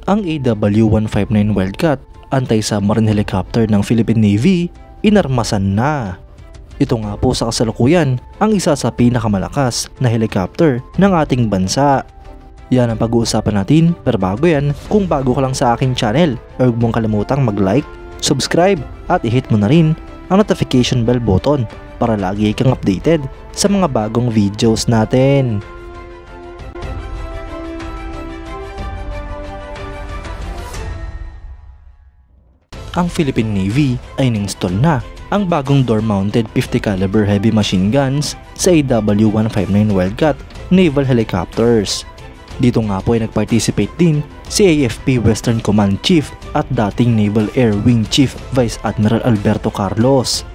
Ang AW159 Wildcat, anti-submarine helicopter ng Philippine Navy, inarmasan na. Ito nga po sa kasalukuyan ang isa sa pinakamalakas na helicopter ng ating bansa. Yan ang pag-uusapan natin, pero bago yan, kung bago ka lang sa aking channel, huwag mong kalimutang mag-like, subscribe at i-hit mo na rin ang notification bell button para lagi kang updated sa mga bagong videos natin. Ang Philippine Navy ay in-install na ang bagong door-mounted 50 caliber heavy machine guns sa AW159 Wildcat naval helicopters. Dito nga po ay nag-participate din si AFP Western Command Chief at dating Naval Air Wing Chief Vice Admiral Alberto Carlos.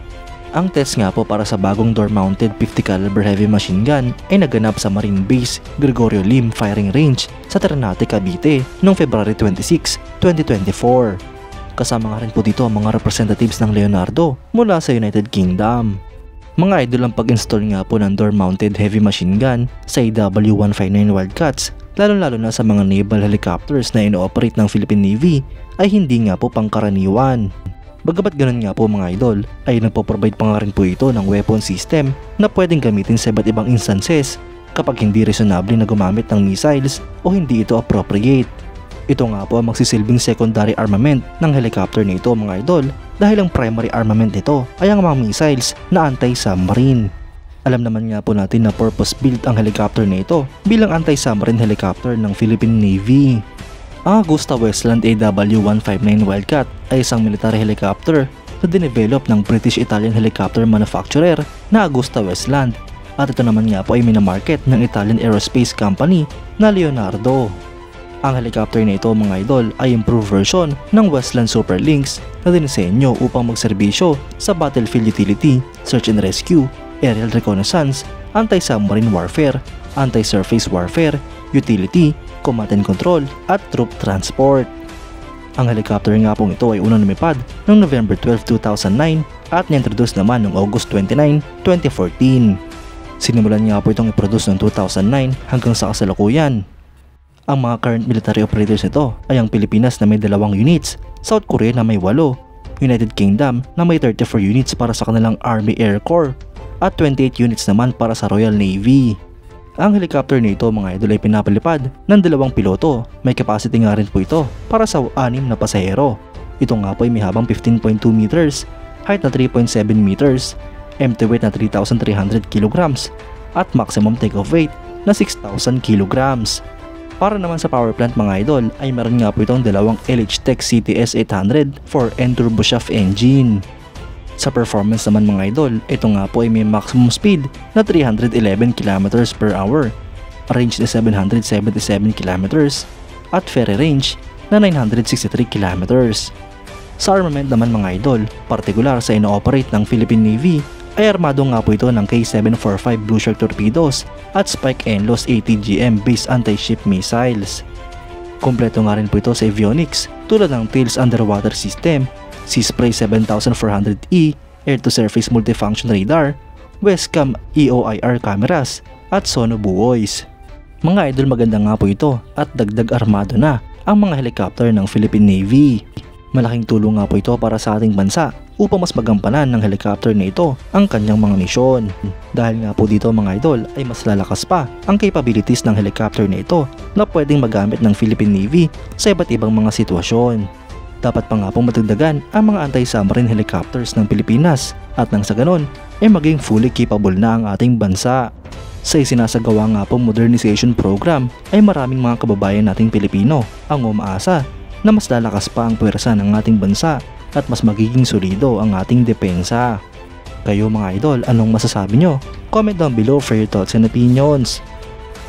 Ang test nga po para sa bagong door-mounted 50 caliber heavy machine gun ay naganap sa Marine Base Gregorio Lim Firing Range sa Ternate, Cavite noong February 26, 2024. Kasama nga rin po dito ang mga representatives ng Leonardo mula sa United Kingdom. Mga idol, ang pag-install nga po ng door-mounted heavy machine gun sa AW159 Wildcats, lalo-lalo na sa mga naval helicopters na ino-operate ng Philippine Navy, ay hindi nga po pangkaraniwan. Bagamat ganun nga po mga idol, ay nagpo-provide pa nga rin po ito ng weapon system na pwedeng gamitin sa iba't ibang instances kapag hindi reasonable na gumamit ng missiles o hindi ito appropriate. Ito nga po ang magsisilbing secondary armament ng helicopter nito mga idol, dahil ang primary armament nito ay ang mga missiles na anti-submarine. Alam naman nga po natin na purpose-built ang helicopter nito bilang anti-submarine helicopter ng Philippine Navy. Ang Augusta-Westland AW159 Wildcat ay isang military helicopter na dinevelop ng British-Italian helicopter manufacturer na Augusta-Westland, at ito naman nga po ay minamarket ng Italian aerospace company na Leonardo. Ang helicopter na ito mga idol ay improved version ng Westland Super Lynx na dinisenyo upang magserbisyo sa battlefield utility, search and rescue, aerial reconnaissance, anti-submarine warfare, anti-surface warfare, utility, command and control at troop transport. Ang helicopter nga pong ito ay unang lumipad noong November 12, 2009 at na-introduce naman noong August 29, 2014. Sinimulan nga po itong i-produce noong 2009 hanggang sa kasalukuyan. Ang mga current military operators nito ay ang Pilipinas na may 2 units, South Korea na may 8, United Kingdom na may 34 units para sa kanilang Army Air Corps at 28 units naman para sa Royal Navy. Ang helicopter nito mga idol ay pinapalipad ng 2 piloto. May capacity nga rin po ito para sa 6 na pasahero. Ito nga po ay may habang 15.2 meters, height na 3.7 meters, empty weight na 3,300 kilograms at maximum takeoff weight na 6,000 kilograms. Para naman sa power plant mga idol ay meron nga po itong 2 LH-Tech CTS-800 4N turboshaft engine. Sa performance naman mga idol, ito nga po ay may maximum speed na 311 km per hour, range na 777 km at ferry range na 963 km. Sa armament naman mga idol, partikular sa ino-operate ng Philippine Navy, ay armado nga po ito ng K745 Blue Shark torpedoes at Spike NLAWS ATGM based anti-ship missiles. Kompleto nga rin po ito sa avionics tulad ng Tails underwater system, Sea Spray 7400E, air-to-surface multifunction radar, Westcam EOIR cameras at sonobuoys. Mga idol, maganda nga po ito at dagdag armado na ang mga helicopter ng Philippine Navy. Malaking tulong nga po ito para sa ating bansa upang mas magampanan ng helicopter na ito ang kanyang mga misyon. Dahil nga po dito mga idol ay mas lalakas pa ang capabilities ng helicopter na ito na pwedeng magamit ng Philippine Navy sa iba't ibang mga sitwasyon. Dapat pa nga pong matagdagan ang mga anti-submarine helicopters ng Pilipinas at nang sa ganon ay maging fully capable na ang ating bansa. Sa isinasagawa nga pong modernization program ay maraming mga kababayan nating Pilipino ang umaasa na mas lalakas pa ang puwersa ng ating bansa at mas magiging solido ang ating depensa. Kayo mga idol, anong masasabi nyo? Comment down below for your thoughts and opinions.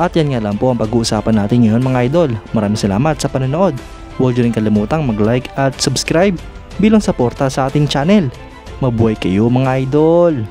At yan nga lang po ang pag-uusapan natin ngayon mga idol. Maraming salamat sa panonood. Huwag nyo rin kalimutang mag-like at subscribe bilang suporta sa ating channel. Mabuhay kayo mga idol!